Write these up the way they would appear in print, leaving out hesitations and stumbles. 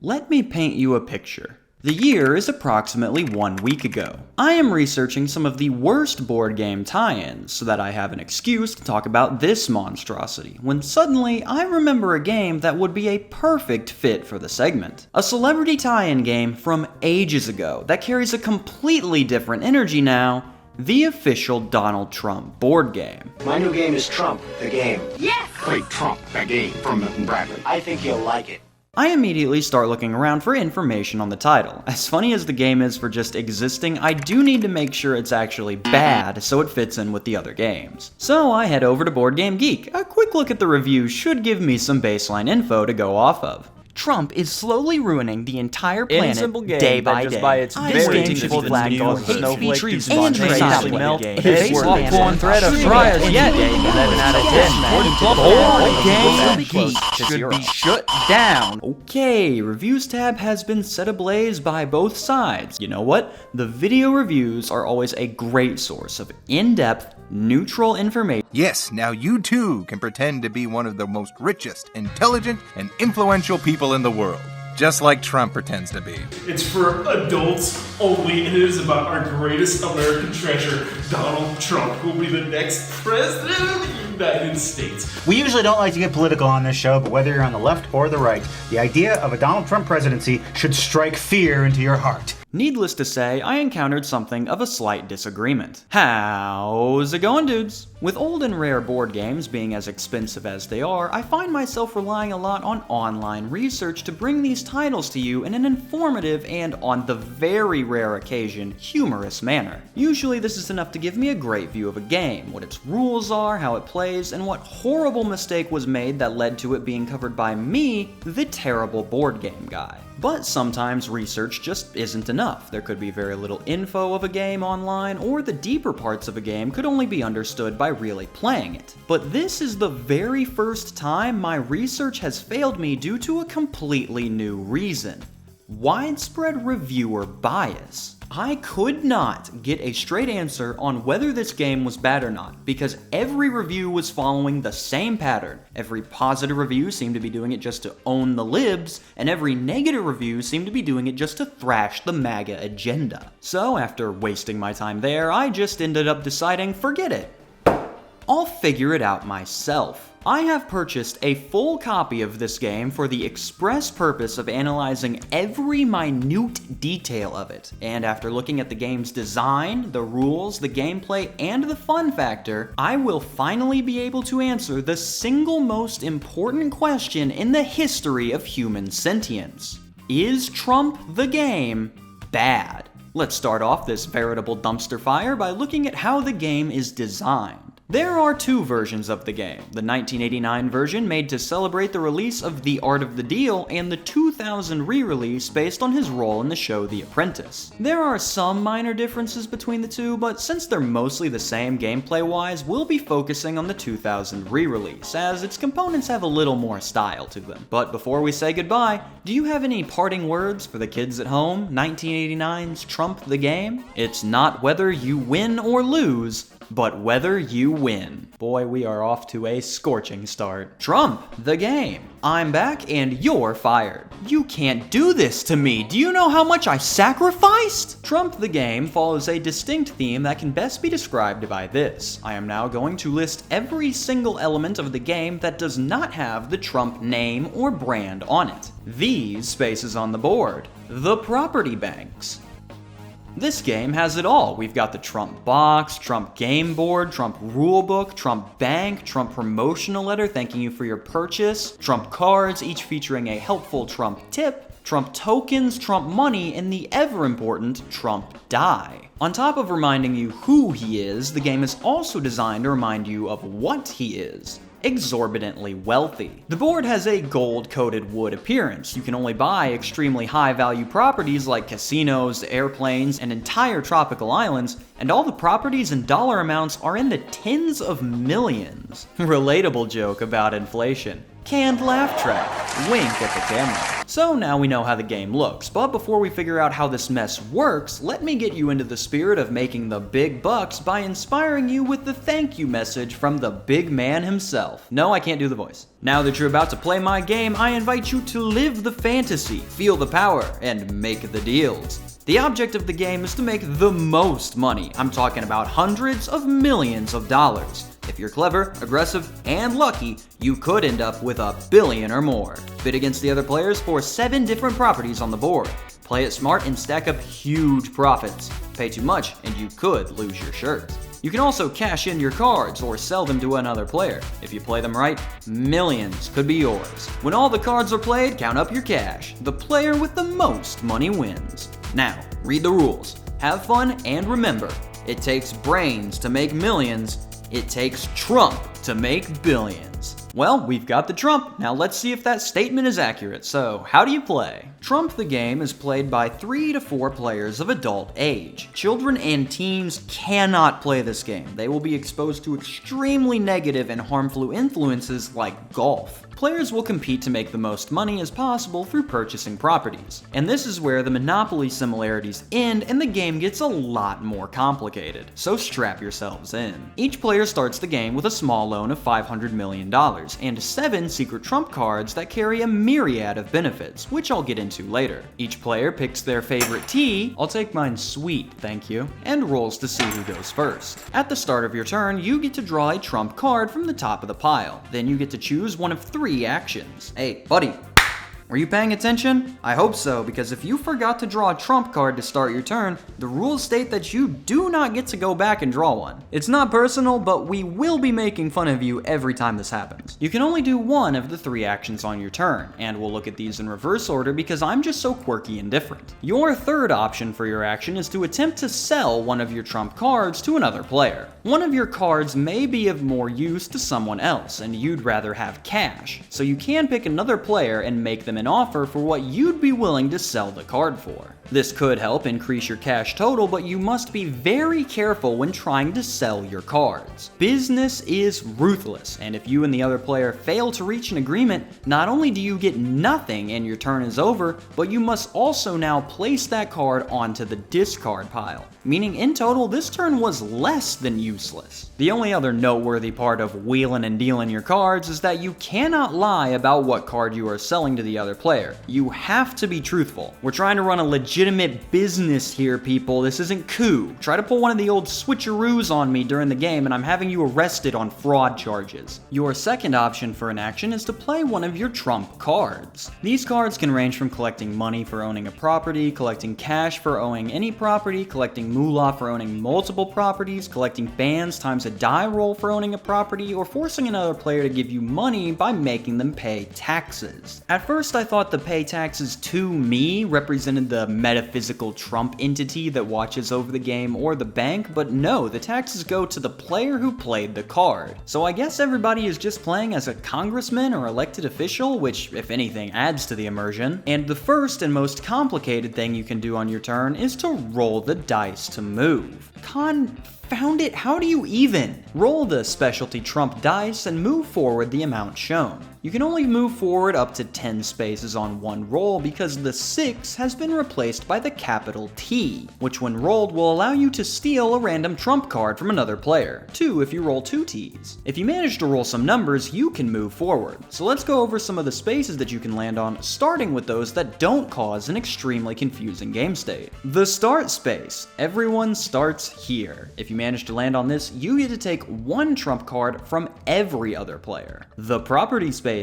Let me paint you a picture. The year is approximately 1 week ago. I am researching some of the worst board game tie-ins so that I have an excuse to talk about this monstrosity, when suddenly I remember a game that would be a perfect fit for the segment. A celebrity tie-in game from ages ago that carries a completely different energy now, the official Donald Trump board game. My new game is Trump, the game. Yes! Play Trump, the game, from Milton Bradley. I think you'll like it. I immediately start looking around for information on the title. As funny as the game is for just existing, I do need to make sure it's actually bad so it fits in with the other games. So I head over to Board Game Geek. A quick look at the review should give me some baseline info to go off of. Trump is slowly ruining the entire planet day by day. This game should flag all hate speech and racial melt. His popcorn thread of fryers yet. 11 out of 10. Board Game Geek should be shut down. Okay, reviews tab has been set ablaze by both sides. You know what? The video reviews are always a great source of in-depth, neutral information. Yes, now you too can pretend to be one of the most richest, intelligent, and influential people in the world. Just like Trump pretends to be. It's for adults only, and it is about our greatest American treasure, Donald Trump, who will be the next president of the United States. We usually don't like to get political on this show, but whether you're on the left or the right, the idea of a Donald Trump presidency should strike fear into your heart. Needless to say, I encountered something of a slight disagreement. How's it going, dudes? With old and rare board games being as expensive as they are, I find myself relying a lot on online research to bring these titles to you in an informative and, on the very rare occasion, humorous manner. Usually this is enough to give me a great view of a game, what its rules are, how it plays, and what horrible mistake was made that led to it being covered by me, the terrible board game guy. But sometimes research just isn't enough. There could be very little info of a game online, or the deeper parts of a game could only be understood by really playing it. But this is the very first time my research has failed me due to a completely new reason. Widespread reviewer bias. I could not get a straight answer on whether this game was bad or not, because every review was following the same pattern. Every positive review seemed to be doing it just to own the libs, and every negative review seemed to be doing it just to thrash the MAGA agenda. So after wasting my time there, I just ended up deciding, forget it. I'll figure it out myself. I have purchased a full copy of this game for the express purpose of analyzing every minute detail of it, and after looking at the game's design, the rules, the gameplay, and the fun factor, I will finally be able to answer the single most important question in the history of human sentience. Is Trump the game bad? Let's start off this veritable dumpster fire by looking at how the game is designed. There are two versions of the game, the 1989 version made to celebrate the release of The Art of the Deal, and the 2000 re-release based on his role in the show The Apprentice. There are some minor differences between the two, but since they're mostly the same gameplay-wise, we'll be focusing on the 2000 re-release, as its components have a little more style to them. But before we say goodbye, do you have any parting words for the kids at home? 1989's Trump the Game? It's not whether you win or lose, but whether you win. Boy, we are off to a scorching start. Trump, the game. I'm back and you're fired. You can't do this to me. Do you know how much I sacrificed? Trump, the game follows a distinct theme that can best be described by this. I am now going to list every single element of the game that does not have the Trump name or brand on it. These spaces on the board. The property banks. This game has it all. We've got the Trump box, Trump game board, Trump rulebook, Trump bank, Trump promotional letter thanking you for your purchase, Trump cards, each featuring a helpful Trump tip, Trump tokens, Trump money, and the ever-important Trump die. On top of reminding you who he is, the game is also designed to remind you of what he is. Exorbitantly wealthy. The board has a gold-coated wood appearance. You can only buy extremely high-value properties like casinos, airplanes, and entire tropical islands, and all the properties and dollar amounts are in the tens of millions. Relatable joke about inflation. canned laugh track, wink at the camera. So now we know how the game looks, but before we figure out how this mess works, let me get you into the spirit of making the big bucks by inspiring you with the thank you message from the big man himself. No, I can't do the voice. Now that you're about to play my game, I invite you to live the fantasy, feel the power, and make the deals. The object of the game is to make the most money. I'm talking about hundreds of millions of dollars. If you're clever, aggressive, and lucky, you could end up with $1 billion or more. Bid against the other players for 7 different properties on the board. Play it smart and stack up huge profits. Pay too much and you could lose your shirt. You can also cash in your cards or sell them to another player. If you play them right, millions could be yours. When all the cards are played, count up your cash. The player with the most money wins. Now, read the rules. Have fun and remember, it takes brains to make millions. It takes Trump to make billions. Well, we've got the Trump. Now let's see if that statement is accurate. So, how do you play? Trump the game is played by 3 to 4 players of adult age. Children and teens cannot play this game. They will be exposed to extremely negative and harmful influences like golf. Players will compete to make the most money as possible through purchasing properties. And this is where the Monopoly similarities end and the game gets a lot more complicated. So strap yourselves in. Each player starts the game with a small loan of $500 million and 7 secret trump cards that carry a myriad of benefits, which I'll get into later. Each player picks their favorite tea, I'll take mine sweet, thank you, and rolls to see who goes first. At the start of your turn, you get to draw a trump card from the top of the pile. Then you get to choose one of 3 actions. Hey, buddy, were you paying attention? I hope so, because if you forgot to draw a trump card to start your turn, the rules state that you do not get to go back and draw one. It's not personal, but we will be making fun of you every time this happens. You can only do one of the 3 actions on your turn, and we'll look at these in reverse order because I'm just so quirky and different. Your third option for your action is to attempt to sell one of your trump cards to another player. One of your cards may be of more use to someone else, and you'd rather have cash, so you can pick another player and make them an offer for what you'd be willing to sell the card for. This could help increase your cash total, but you must be very careful when trying to sell your cards. Business is ruthless, and if you and the other player fail to reach an agreement, not only do you get nothing and your turn is over, but you must also now place that card onto the discard pile, meaning in total this turn was less than useless. The only other noteworthy part of wheeling and dealing your cards is that you cannot lie about what card you are selling to the other player. You have to be truthful. We're trying to run a legitimate business here, people. This isn't coup. Try to pull one of the old switcheroos on me during the game and I'm having you arrested on fraud charges. Your second option for an action is to play one of your trump cards. These cards can range from collecting money for owning a property, collecting cash for owning any property, collecting moolah for owning multiple properties, collecting bands times a die roll for owning a property, or forcing another player to give you money by making them pay taxes. At first I thought the pay taxes to me represented the metaphysical Trump entity that watches over the game or the bank, but no, the taxes go to the player who played the card. So I guess everybody is just playing as a congressman or elected official, which, if anything, adds to the immersion. And the first and most complicated thing you can do on your turn is to roll the dice to move. Confound it, how do you even? Roll the specialty Trump dice and move forward the amount shown. You can only move forward up to 10 spaces on one roll because the 6 has been replaced by the capital T, which when rolled will allow you to steal a random trump card from another player. 2 if you roll 2 T's. If you manage to roll some numbers, you can move forward. So let's go over some of the spaces that you can land on, starting with those that don't cause an extremely confusing game state. The start space. Everyone starts here. If you manage to land on this, you get to take 1 trump card from every other player. The property space.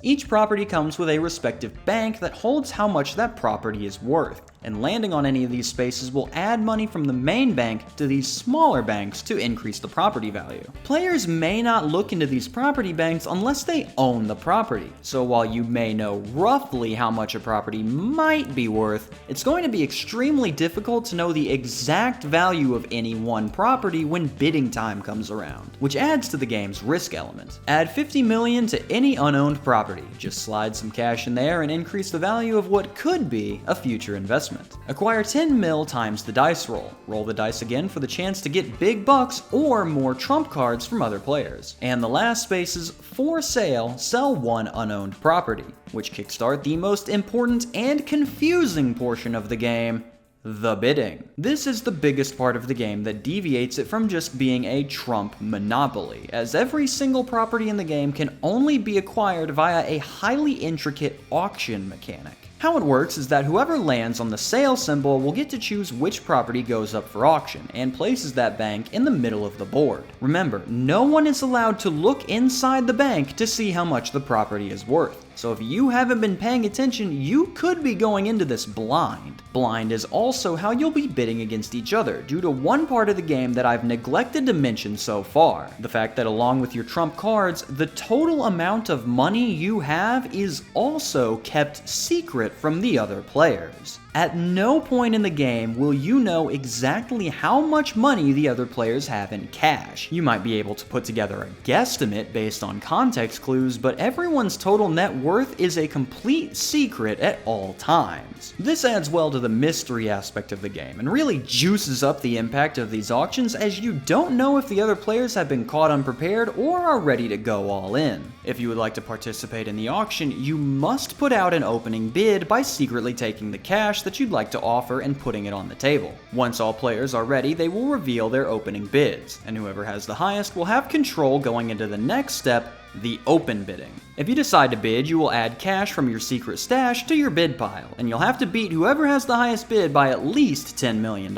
Each property comes with a respective bank that holds how much that property is worth, and landing on any of these spaces will add money from the main bank to these smaller banks to increase the property value. Players may not look into these property banks unless they own the property, so while you may know roughly how much a property might be worth, it's going to be extremely difficult to know the exact value of any one property when bidding time comes around, which adds to the game's risk element. Add 50 million to any unowned property, just slide some cash in there and increase the value of what could be a future investment. investment. Acquire 10 mil times the dice roll. Roll the dice again for the chance to get big bucks or more trump cards from other players. And the last space is for sale, sell one unowned property, which kickstart the most important and confusing portion of the game, the bidding. This is the biggest part of the game that deviates it from just being a Trump monopoly, as every single property in the game can only be acquired via a highly intricate auction mechanic. How it works is that whoever lands on the sale symbol will get to choose which property goes up for auction, and places that bank in the middle of the board. Remember, no one is allowed to look inside the bank to see how much the property is worth. So if you haven't been paying attention, you could be going into this blind. Blind is also how you'll be bidding against each other, due to one part of the game that I've neglected to mention so far. The fact that along with your trump cards, the total amount of money you have is also kept secret from the other players. At no point in the game will you know exactly how much money the other players have in cash. You might be able to put together a guesstimate based on context clues, but everyone's total net worth is a complete secret at all times. This adds well to the mystery aspect of the game, and really juices up the impact of these auctions, as you don't know if the other players have been caught unprepared or are ready to go all in. If you would like to participate in the auction, you must put out an opening bid by secretly taking the cash that you'd like to offer and putting it on the table. Once all players are ready, they will reveal their opening bids, and whoever has the highest will have control going into the next step, the open bidding. If you decide to bid, you will add cash from your secret stash to your bid pile, and you'll have to beat whoever has the highest bid by at least $10 million.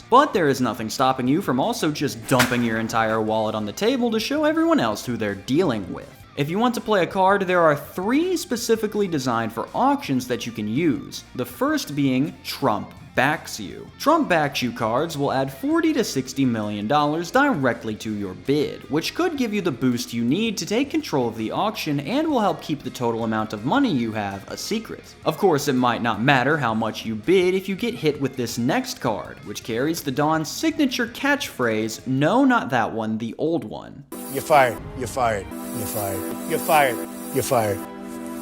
But there is nothing stopping you from also just dumping your entire wallet on the table to show everyone else who they're dealing with. If you want to play a card, there are 3 specifically designed for auctions that you can use. The first being Trump Backs You. Trump Backs You cards will add $40 to $60 million directly to your bid, which could give you the boost you need to take control of the auction and will help keep the total amount of money you have a secret. Of course, it might not matter how much you bid if you get hit with this next card, which carries the Don's signature catchphrase, "No, not that one, the old one." You're fired. You're fired. You're fired. You're fired. You're fired.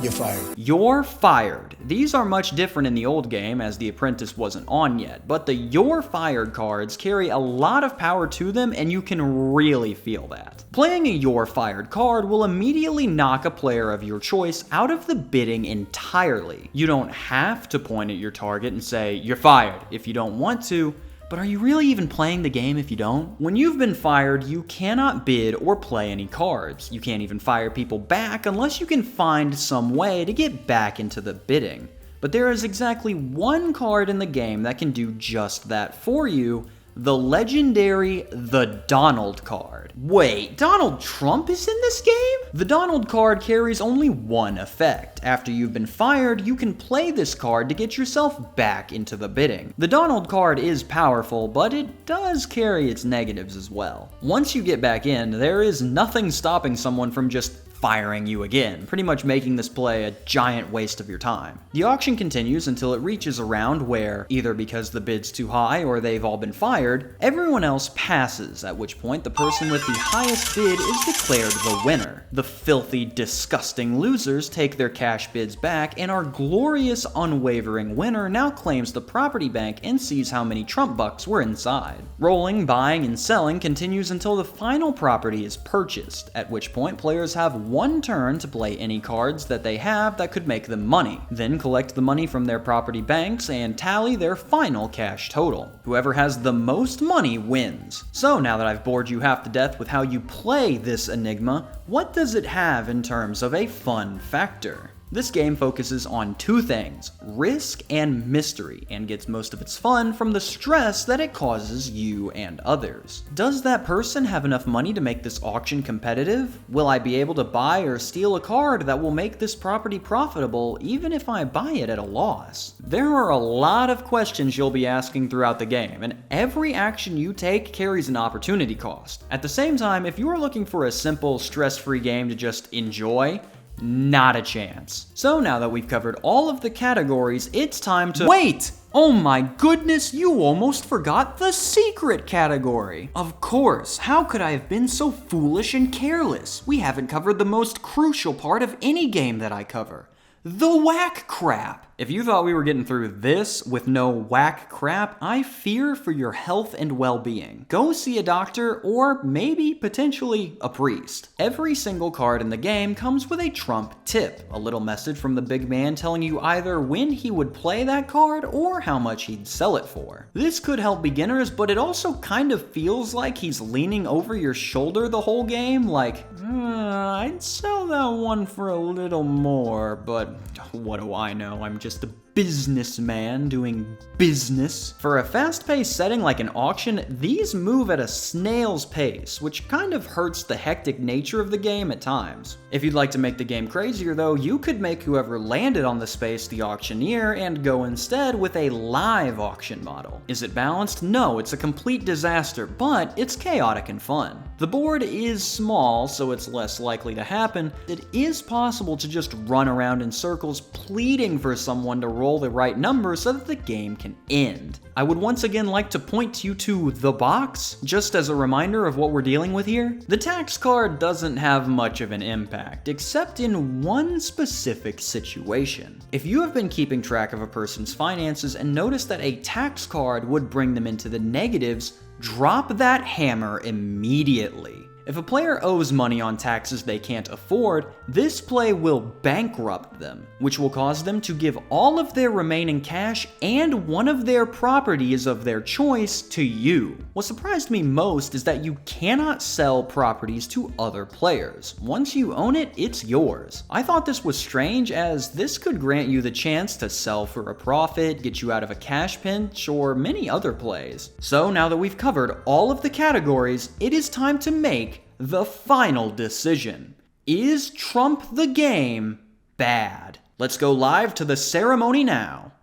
You're fired. You're fired. These are much different in the old game, as the apprentice wasn't on yet, but the "you're fired" cards carry a lot of power to them, and you can really feel that. Playing a "you're fired" card will immediately knock a player of your choice out of the bidding entirely. You don't have to point at your target and say, "You're fired," if you don't want to. But are you really even playing the game if you don't? When you've been fired, you cannot bid or play any cards. You can't even fire people back unless you can find some way to get back into the bidding. But there is exactly one card in the game that can do just that for you, the legendary The Donald card. Wait, Donald Trump is in this game? The Donald card carries only one effect. After you've been fired, you can play this card to get yourself back into the bidding. The Donald card is powerful, but it does carry its negatives as well. Once you get back in, there is nothing stopping someone from just firing you again, pretty much making this play a giant waste of your time. The auction continues until it reaches a round where, either because the bid's too high or they've all been fired, everyone else passes, at which point the person with the highest bid is declared the winner. The filthy, disgusting losers take their cash bids back, and our glorious, unwavering winner now claims the property bank and sees how many Trump bucks were inside. Rolling, buying, and selling continues until the final property is purchased, at which point players have one turn to play any cards that they have that could make them money, then collect the money from their property banks and tally their final cash total. Whoever has the most money wins. So now that I've bored you half to death with how you play this enigma, what does it have in terms of a fun factor? This game focuses on 2 things, risk and mystery, and gets most of its fun from the stress that it causes you and others. Does that person have enough money to make this auction competitive? Will I be able to buy or steal a card that will make this property profitable even if I buy it at a loss? There are a lot of questions you'll be asking throughout the game, and every action you take carries an opportunity cost. At the same time, if you are looking for a simple, stress-free game to just enjoy, not a chance. So now that we've covered all of the categories, it's time to— Wait! Oh my goodness, you almost forgot the secret category! Of course, how could I have been so foolish and careless? We haven't covered the most crucial part of any game that I cover. The whack crap! If you thought we were getting through this with no whack crap, I fear for your health and well-being. Go see a doctor or maybe potentially a priest. Every single card in the game comes with a Trump tip, a little message from the big man telling you either when he would play that card or how much he'd sell it for. This could help beginners, but it also kind of feels like he's leaning over your shoulder the whole game, like, I'd sell that one for a little more, but what do I know? I'm just a businessman doing business. For a fast-paced setting like an auction, these move at a snail's pace, which kind of hurts the hectic nature of the game at times. If you'd like to make the game crazier though, you could make whoever landed on the space the auctioneer and go instead with a live auction model. Is it balanced? No, it's a complete disaster, but it's chaotic and fun. The board is small, so it's less likely to happen. It is possible to just run around in circles pleading for someone to roll the right number so that the game can end. I would once again like to point you to the box, just as a reminder of what we're dealing with here. The tax card doesn't have much of an impact, except in one specific situation. If you have been keeping track of a person's finances and noticed that a tax card would bring them into the negatives, drop that hammer immediately. If a player owes money on taxes they can't afford, this play will bankrupt them, which will cause them to give all of their remaining cash and one of their properties of their choice to you. What surprised me most is that you cannot sell properties to other players. Once you own it, it's yours. I thought this was strange, as this could grant you the chance to sell for a profit, get you out of a cash pinch, or many other plays. So now that we've covered all of the categories, it is time to make the final decision. Is Trump the game bad? Let's go live to the ceremony now.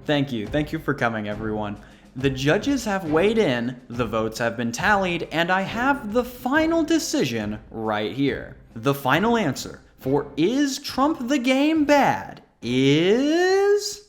Thank you for coming, everyone. The judges have weighed in, the votes have been tallied, and I have the final decision right here. The final answer for is Trump the game bad is...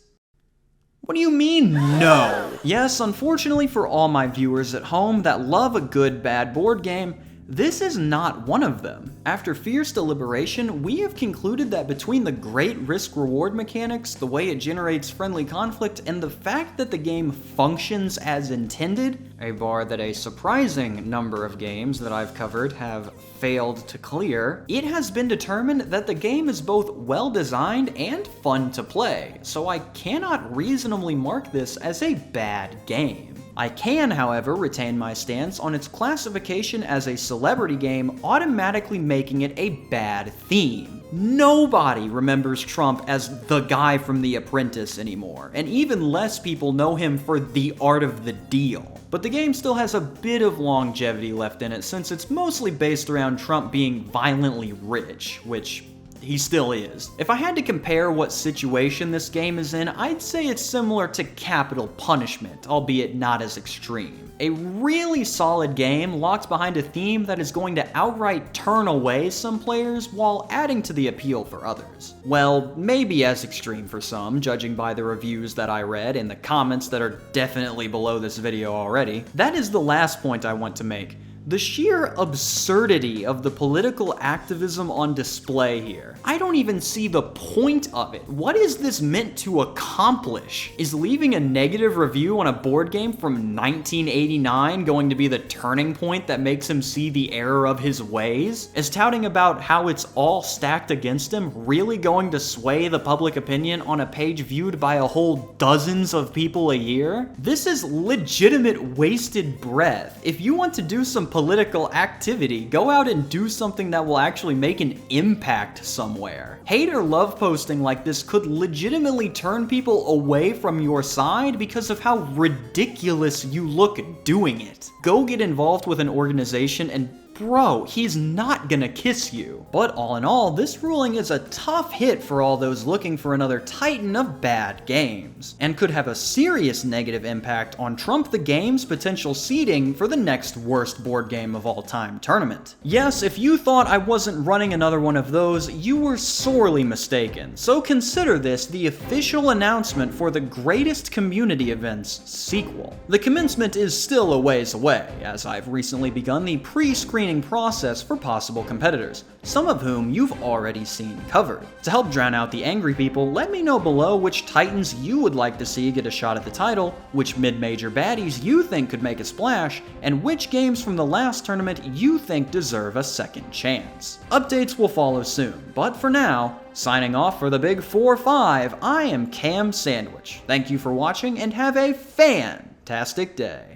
What do you mean, no? Yes, unfortunately for all my viewers at home that love a good bad board game, this is not one of them. After fierce deliberation, we have concluded that between the great risk-reward mechanics, the way it generates friendly conflict, and the fact that the game functions as intended, a bar that a surprising number of games that I've covered have failed to clear, it has been determined that the game is both well-designed and fun to play, so I cannot reasonably mark this as a bad game. I can, however, retain my stance on its classification as a celebrity game, automatically making it a bad theme. Nobody remembers Trump as the guy from The Apprentice anymore, and even less people know him for The Art of the Deal. But the game still has a bit of longevity left in it, since it's mostly based around Trump being violently rich, which he still is. If I had to compare what situation this game is in, I'd say it's similar to Capital Punishment, albeit not as extreme. A really solid game locked behind a theme that is going to outright turn away some players while adding to the appeal for others. Well, maybe as extreme for some, judging by the reviews that I read and the comments that are definitely below this video already. That is the last point I want to make. The sheer absurdity of the political activism on display here. I don't even see the point of it. What is this meant to accomplish? Is leaving a negative review on a board game from 1989 going to be the turning point that makes him see the error of his ways? Is touting about how it's all stacked against him really going to sway the public opinion on a page viewed by a whole dozens of people a year? This is legitimate wasted breath. If you want to do some political activity, go out and do something that will actually make an impact somewhere. Hate or love posting like this could legitimately turn people away from your side because of how ridiculous you look doing it. Go get involved with an organization and bro, he's not gonna kiss you. But all in all, this ruling is a tough hit for all those looking for another titan of bad games, and could have a serious negative impact on Trump the Game's potential seeding for the next worst board game of all time tournament. Yes, if you thought I wasn't running another one of those, you were sorely mistaken. So consider this the official announcement for the Greatest Community Events sequel. The commencement is still a ways away, as I've recently begun the pre-screen screening process for possible competitors, some of whom you've already seen covered. To help drown out the angry people, let me know below which titans you would like to see get a shot at the title, which mid-major baddies you think could make a splash, and which games from the last tournament you think deserve a second chance. Updates will follow soon, but for now, signing off for the Big 4-5, I am Cam Sandwich. Thank you for watching and have a fantastic day.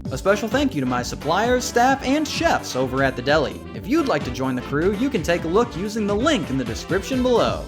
A special thank you to my suppliers, staff, and chefs over at the deli. If you'd like to join the crew, you can take a look using the link in the description below.